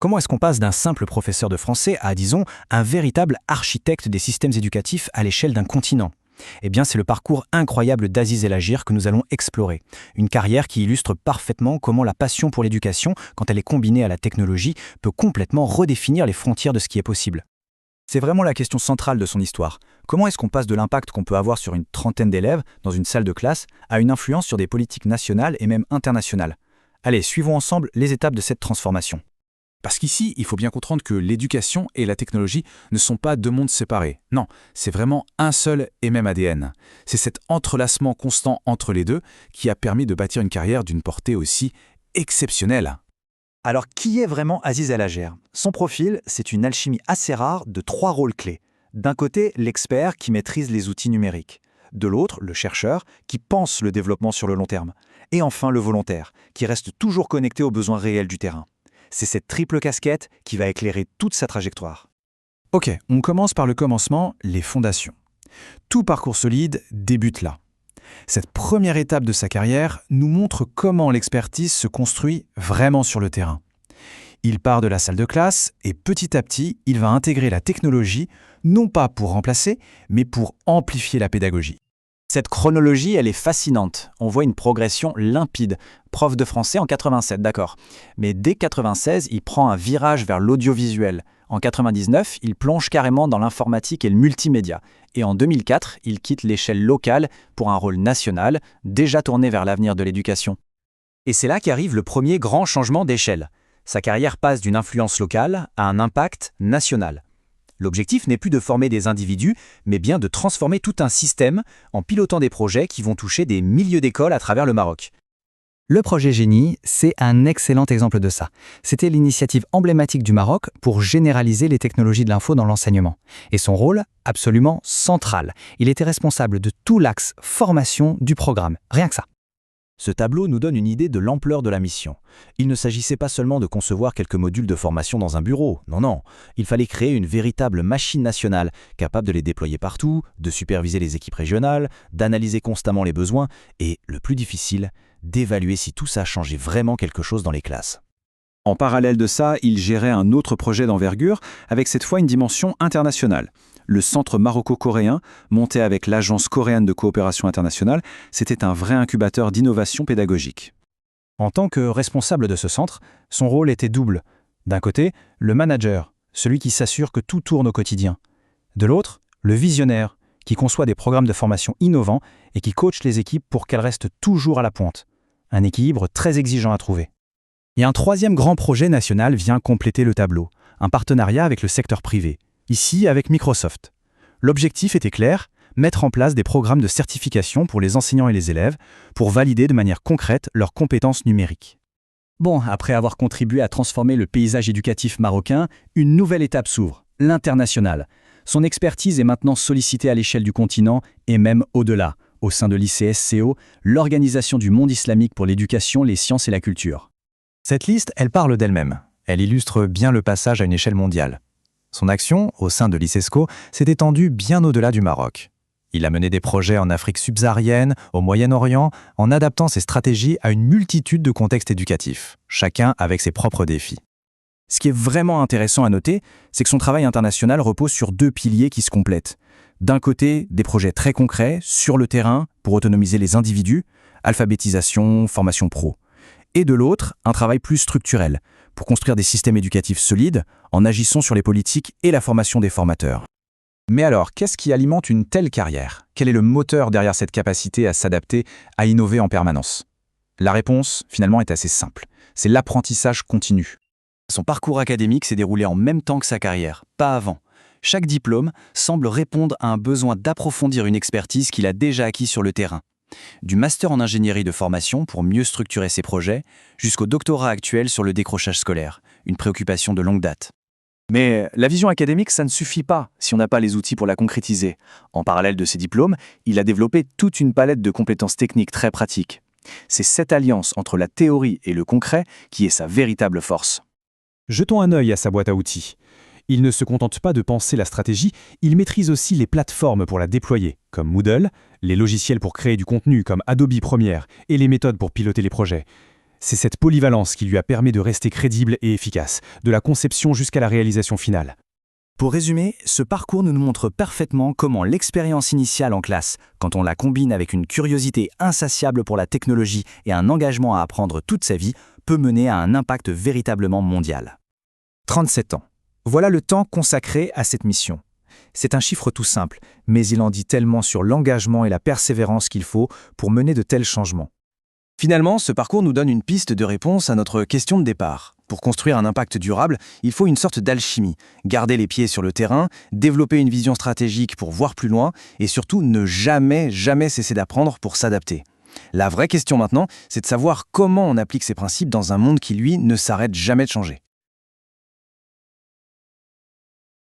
Comment est-ce qu'on passe d'un simple professeur de français à, disons, un véritable architecte des systèmes éducatifs à l'échelle d'un continent? Eh bien, c'est le parcours incroyable d'Aziz El Agir que nous allons explorer. Une carrière qui illustre parfaitement comment la passion pour l'éducation, quand elle est combinée à la technologie, peut complètement redéfinir les frontières de ce qui est possible. C'est vraiment la question centrale de son histoire. Comment est-ce qu'on passe de l'impact qu'on peut avoir sur une trentaine d'élèves dans une salle de classe à une influence sur des politiques nationales et même internationales? Allez, suivons ensemble les étapes de cette transformation. Parce qu'ici, il faut bien comprendre que l'éducation et la technologie ne sont pas deux mondes séparés. Non, c'est vraiment un seul et même ADN. C'est cet entrelacement constant entre les deux qui a permis de bâtir une carrière d'une portée aussi exceptionnelle. Alors, qui est vraiment Aziz El Agir? Son profil, c'est une alchimie assez rare de trois rôles clés. D'un côté, l'expert qui maîtrise les outils numériques. De l'autre, le chercheur qui pense le développement sur le long terme. Et enfin, le volontaire, qui reste toujours connecté aux besoins réels du terrain. C'est cette triple casquette qui va éclairer toute sa trajectoire. Ok, on commence par le commencement, les fondations. Tout parcours solide débute là. Cette première étape de sa carrière nous montre comment l'expertise se construit vraiment sur le terrain. Il part de la salle de classe et petit à petit, il va intégrer la technologie, non pas pour remplacer, mais pour amplifier la pédagogie. Cette chronologie, elle est fascinante. On voit une progression limpide. Prof de français en 87, d'accord. Mais dès 96, il prend un virage vers l'audiovisuel. En 99, il plonge carrément dans l'informatique et le multimédia. Et en 2004, il quitte l'échelle locale pour un rôle national, déjà tourné vers l'avenir de l'éducation. Et c'est là qu'arrive le premier grand changement d'échelle. Sa carrière passe d'une influence locale à un impact national. L'objectif n'est plus de former des individus, mais bien de transformer tout un système en pilotant des projets qui vont toucher des milliers d'écoles à travers le Maroc. Le projet Génie, c'est un excellent exemple de ça. C'était l'initiative emblématique du Maroc pour généraliser les technologies de l'info dans l'enseignement. Et son rôle, absolument central. Il était responsable de tout l'axe formation du programme. Rien que ça. Ce tableau nous donne une idée de l'ampleur de la mission. Il ne s'agissait pas seulement de concevoir quelques modules de formation dans un bureau, non. Il fallait créer une véritable machine nationale, capable de les déployer partout, de superviser les équipes régionales, d'analyser constamment les besoins et, le plus difficile, d'évaluer si tout ça changeait vraiment quelque chose dans les classes. En parallèle de ça, il gérait un autre projet d'envergure, avec cette fois une dimension internationale. Le centre maroco-coréen, monté avec l'Agence coréenne de coopération internationale, c'était un vrai incubateur d'innovation pédagogique. En tant que responsable de ce centre, son rôle était double. D'un côté, le manager, celui qui s'assure que tout tourne au quotidien. De l'autre, le visionnaire, qui conçoit des programmes de formation innovants et qui coach les équipes pour qu'elles restent toujours à la pointe. Un équilibre très exigeant à trouver. Et un troisième grand projet national vient compléter le tableau, un partenariat avec le secteur privé, ici avec Microsoft. L'objectif était clair, mettre en place des programmes de certification pour les enseignants et les élèves pour valider de manière concrète leurs compétences numériques. Bon, après avoir contribué à transformer le paysage éducatif marocain, une nouvelle étape s'ouvre, l'international. Son expertise est maintenant sollicitée à l'échelle du continent et même au-delà, au sein de l'ICSCO, l'Organisation du monde islamique pour l'éducation, les sciences et la culture. Cette liste, elle parle d'elle-même. Elle illustre bien le passage à une échelle mondiale. Son action, au sein de l'ICESCO, s'est étendue bien au-delà du Maroc. Il a mené des projets en Afrique subsaharienne, au Moyen-Orient, en adaptant ses stratégies à une multitude de contextes éducatifs, chacun avec ses propres défis. Ce qui est vraiment intéressant à noter, c'est que son travail international repose sur deux piliers qui se complètent. D'un côté, des projets très concrets, sur le terrain, pour autonomiser les individus, alphabétisation, formation pro. Et de l'autre, un travail plus structurel, pour construire des systèmes éducatifs solides, en agissant sur les politiques et la formation des formateurs. Mais alors, qu'est-ce qui alimente une telle carrière? Quel est le moteur derrière cette capacité à s'adapter, à innover en permanence? La réponse, finalement, est assez simple. C'est l'apprentissage continu. Son parcours académique s'est déroulé en même temps que sa carrière, pas avant. Chaque diplôme semble répondre à un besoin d'approfondir une expertise qu'il a déjà acquis sur le terrain. Du master en ingénierie de formation pour mieux structurer ses projets, jusqu'au doctorat actuel sur le décrochage scolaire, une préoccupation de longue date. Mais la vision académique, ça ne suffit pas si on n'a pas les outils pour la concrétiser. En parallèle de ses diplômes, il a développé toute une palette de compétences techniques très pratiques. C'est cette alliance entre la théorie et le concret qui est sa véritable force. Jetons un œil à sa boîte à outils. Il ne se contente pas de penser la stratégie, il maîtrise aussi les plateformes pour la déployer, comme Moodle, les logiciels pour créer du contenu comme Adobe Premiere et les méthodes pour piloter les projets. C'est cette polyvalence qui lui a permis de rester crédible et efficace, de la conception jusqu'à la réalisation finale. Pour résumer, ce parcours nous montre parfaitement comment l'expérience initiale en classe, quand on la combine avec une curiosité insatiable pour la technologie et un engagement à apprendre toute sa vie, peut mener à un impact véritablement mondial. 37 ans. Voilà le temps consacré à cette mission. C'est un chiffre tout simple, mais il en dit tellement sur l'engagement et la persévérance qu'il faut pour mener de tels changements. Finalement, ce parcours nous donne une piste de réponse à notre question de départ. Pour construire un impact durable, il faut une sorte d'alchimie. Garder les pieds sur le terrain, développer une vision stratégique pour voir plus loin et surtout ne jamais cesser d'apprendre pour s'adapter. La vraie question maintenant, c'est de savoir comment on applique ces principes dans un monde qui, lui, ne s'arrête jamais de changer.